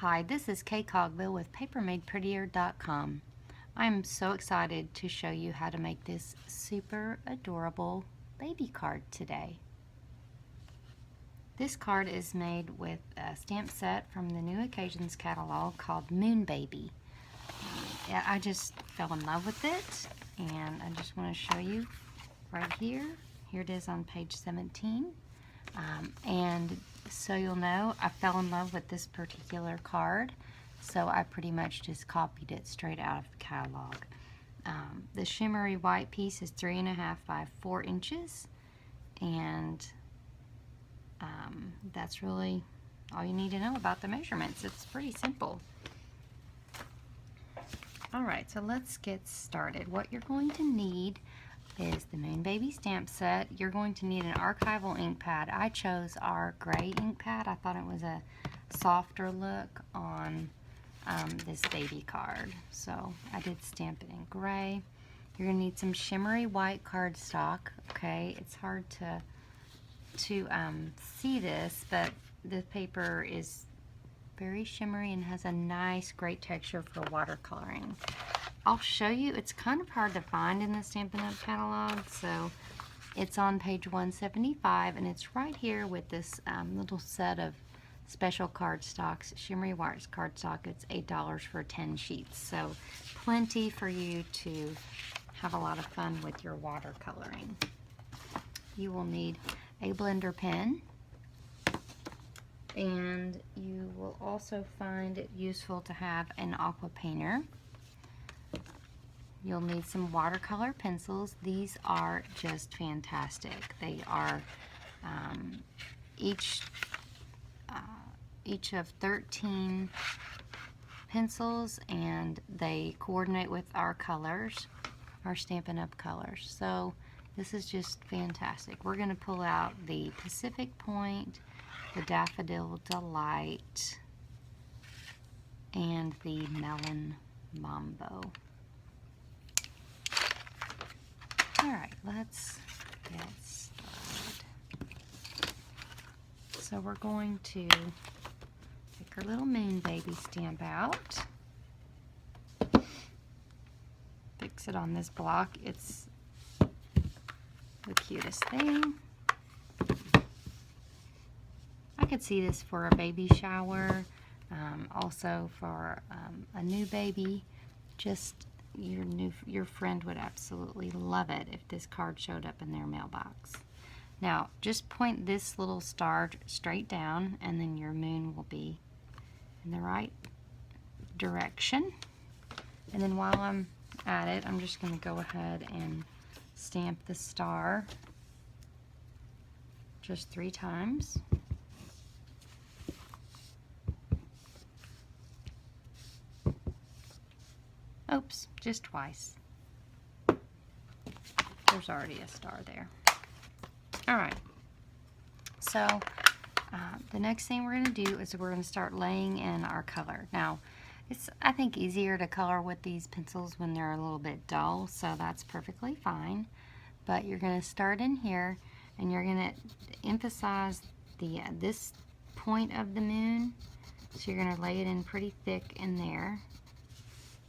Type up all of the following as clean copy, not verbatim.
Hi, this is Kay Cogbill with PaperMadePrettier.com. I'm so excited to show you how to make this super adorable baby card today. This card is made with a stamp set from the New Occasions catalog called Moon Baby. I just fell in love with it, and I just want to show you right here. Here it is on page 17. And so you'll know, I fell in love with this particular card, so I pretty much just copied it straight out of the catalog. The shimmery white piece is 3.5 by 4 inches, and that's really all you need to know about the measurements. It's pretty simple. Alright, so let's get started. What you're going to need is the Moon Baby stamp set. You're going to need an archival ink pad. I chose our gray ink pad. I thought it was a softer look on this baby card, so I did stamp it in gray. You're going to need some shimmery white cardstock. Okay, it's hard to see this, but the paper is very shimmery and has a nice, great texture for watercoloring. I'll show you, it's kind of hard to find in the Stampin' Up! Catalog, so it's on page 175, and it's right here with this little set of special cardstocks, shimmery white cardstock. It's $8 for 10 sheets, so plenty for you to have a lot of fun with your watercoloring. You will need a blender pen, and you will also find it useful to have an aqua painter. You'll need some watercolor pencils. These are just fantastic. They are each of 13 pencils, and they coordinate with our colors, our Stampin' Up! Colors. So this is just fantastic. We're going to pull out the Pacific Point, the Daffodil Delight, and the Melon Mambo. Alright, let's get started. So we're going to take our little Moon Baby stamp out, fix it on this block. It's the cutest thing. I could see this for a baby shower, also for a new baby. Just your friend would absolutely love it if this card showed up in their mailbox. Now, just point this little star straight down, and then your moon will be in the right direction. And then while I'm at it, I'm just going to go ahead and stamp the star just 3 times. Oops, just twice. There's already a star there. Alright, so the next thing we're going to do is we're going to start laying in our color. Now, it's, I think, easier to color with these pencils when they're a little bit dull, so that's perfectly fine. But you're going to start in here, and you're going to emphasize this point of the moon. So you're going to lay it in pretty thick in there.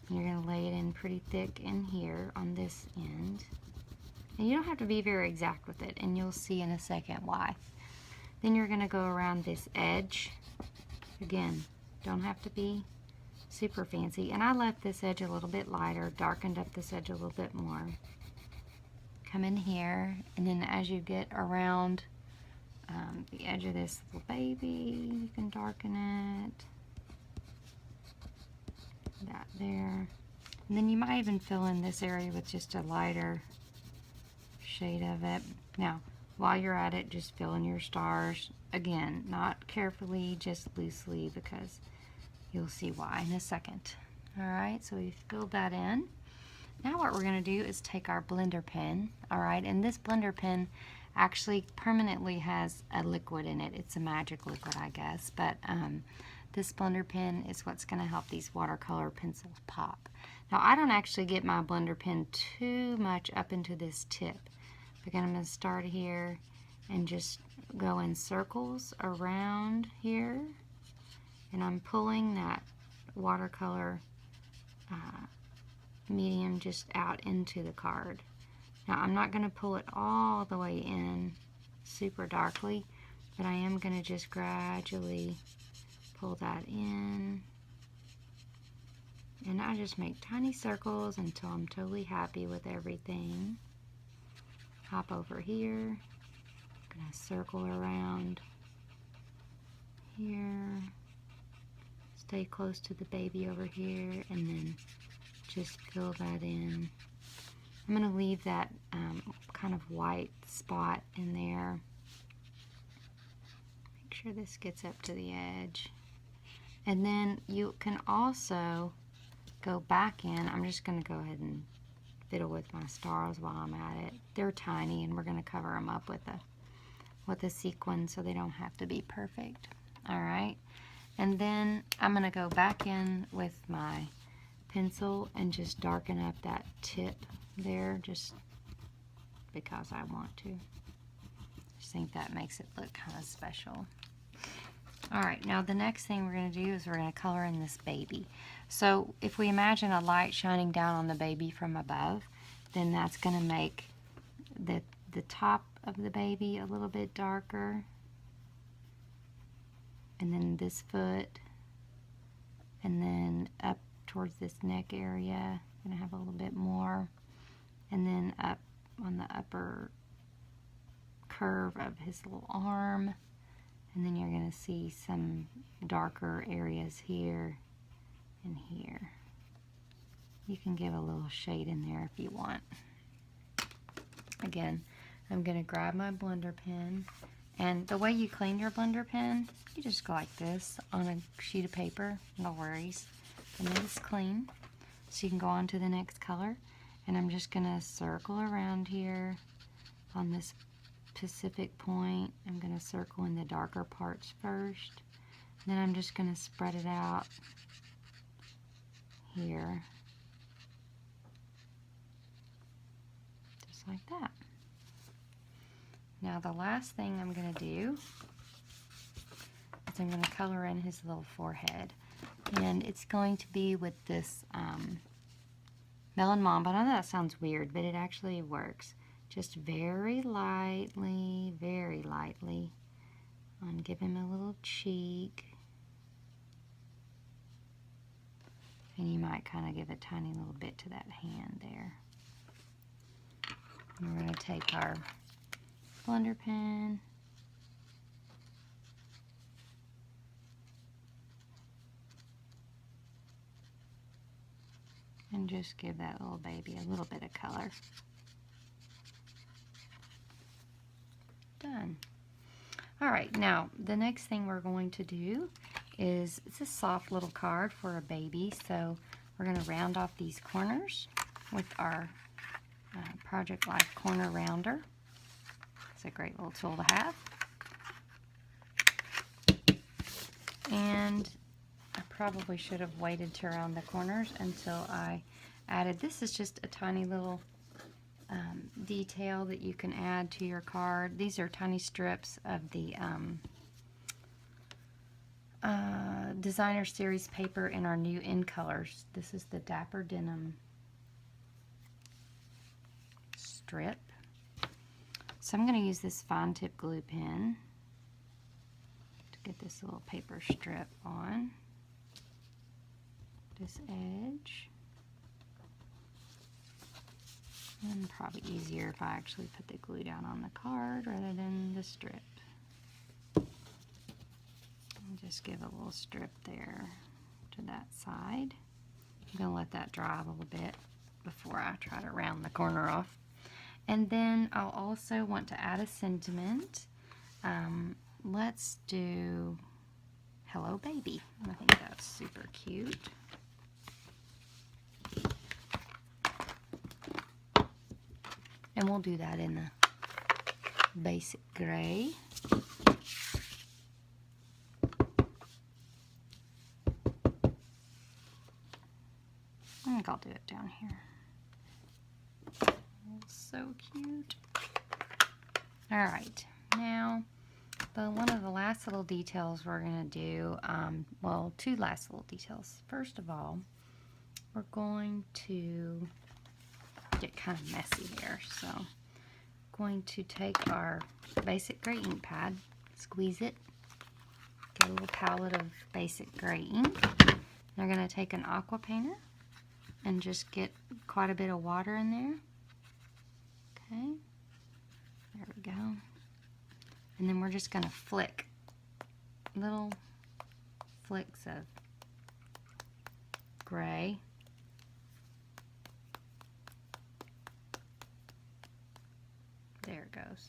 And you're going to lay it in pretty thick in here on this end. And you don't have to be very exact with it, and you'll see in a second why. Then you're going to go around this edge. Again, don't have to be super fancy. And I left this edge a little bit lighter, darkened up this edge a little bit more. Come in here, and then as you get around the edge of this little baby, you can darken it. That there. And then you might even fill in this area with just a lighter shade of it. Now, while you're at it, just fill in your stars. Again, not carefully, just loosely, because you'll see why in a second. Alright, so we've filled that in. Now what we're going to do is take our blender pen. Alright, and this blender pen actually permanently has a liquid in it. It's a magic liquid, I guess, but this blender pen is what's going to help these watercolor pencils pop. Now, I don't actually get my blender pen too much up into this tip. Again, I'm going to start here and just go in circles around here. and I'm pulling that watercolor medium just out into the card. Now I'm not going to pull it all the way in super darkly, but I am going to just gradually pull that in. And I just make tiny circles until I'm totally happy with everything. Hop over here. I'm going to circle around here. Stay close to the baby over here, and then just fill that in. I'm going to leave that kind of white spot in there. Make sure this gets up to the edge. And then you can also go back in. I'm just going to go ahead and fiddle with my stars while I'm at it. They're tiny, and we're going to cover them up with a sequin so they don't have to be perfect. All right. And then I'm going to go back in with my pencil and just darken up that tip there, just because I want to. I just think that makes it look kind of special. Alright, now the next thing we're going to do is we're going to color in this baby. So if we imagine a light shining down on the baby from above, then that's going to make the top of the baby a little bit darker. And then this foot, and then up towards this neck area, I'm going to have a little bit more, and then up on the upper curve of his little arm, and then you're going to see some darker areas here and here. You can give a little shade in there if you want. Again, I'm going to grab my blender pen, and the way you clean your blender pen, you just go like this on a sheet of paper, no worries. And then it's clean, so you can go on to the next color. And I'm just going to circle around here on this specific point. I'm going to circle in the darker parts first. Then I'm just going to spread it out here, just like that. Now the last thing I'm going to do is I'm going to color in his little forehead. And it's going to be with this Melon Mamba. I know that sounds weird, but it actually works. Just very lightly, and give him a little cheek. And you might kind of give a tiny little bit to that hand there. And we're going to take our blender pen, and just give that little baby a little bit of color. Done. Alright, now the next thing we're going to do is, it's a soft little card for a baby, so we're going to round off these corners with our Project Life Corner Rounder. It's a great little tool to have. And I probably should have waited to round the corners until I added, this is just a tiny little detail that you can add to your card. These are tiny strips of the Designer Series paper in our new in colors. This is the Dapper Denim strip. So I'm going to use this fine tip glue pen to get this little paper strip on this edge. And probably easier if I actually put the glue down on the card rather than the strip. And just give a little strip there to that side. I'm going to let that dry a little bit before I try to round the corner off. And then I'll also want to add a sentiment. Let's do Hello Baby. I think that's super cute. And we'll do that in the basic gray. I think I'll do it down here. So cute. Alright, now But one of the last little details we're going to do, well, two last little details. First of all, we're going to get kind of messy here. So, going to take our basic gray ink pad, squeeze it, get a little palette of basic gray ink. They're going to take an aqua painter and just get quite a bit of water in there. Okay, there we go. And then we're just going to flick little flicks of gray. There it goes.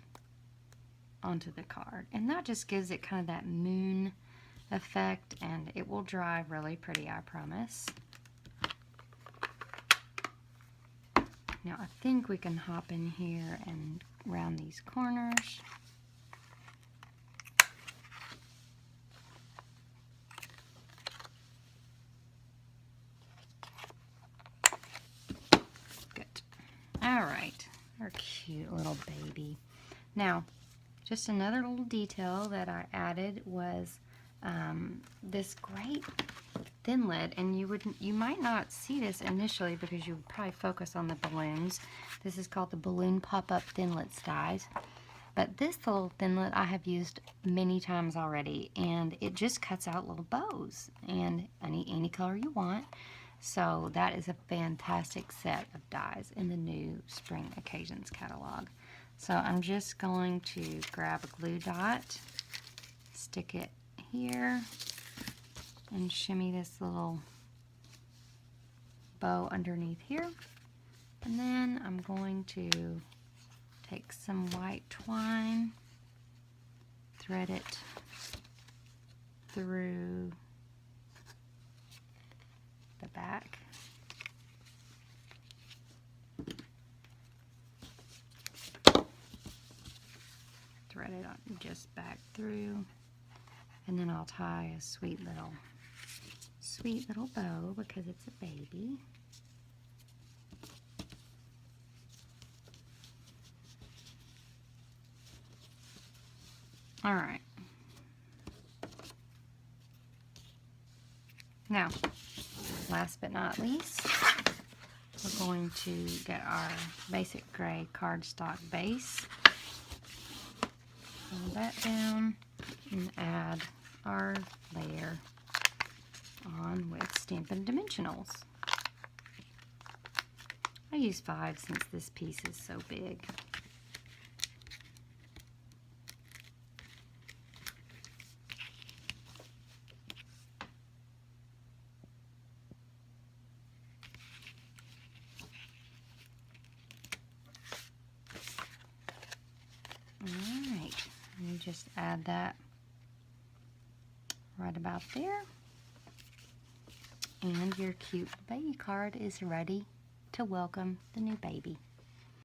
Onto the card. And that just gives it kind of that moon effect, and it will dry really pretty, I promise. Now I think we can hop in here and round these corners. Good. Alright, our cute little baby. Now, just another little detail that I added was this great thin lid, and you might not see this initially because you would probably focus on the balloons. This is called the Balloon Pop-Up Thinlits dies. But this little thinlet I have used many times already, and it just cuts out little bows and any color you want. So that is a fantastic set of dies in the new Spring Occasions catalog. So I'm just going to grab a glue dot, stick it here, and shimmy this little bow underneath here. And then I'm going to take some white twine, thread it through the back. Thread it on just back through, and then I'll tie a sweet little bow because it's a baby. All right. Now, last but not least, we're going to get our basic gray cardstock base. Pull that down and add our layer on with Stampin' Dimensionals. I use 5 since this piece is so big. Alright, and just add that right about there. And your cute baby card is ready to welcome the new baby.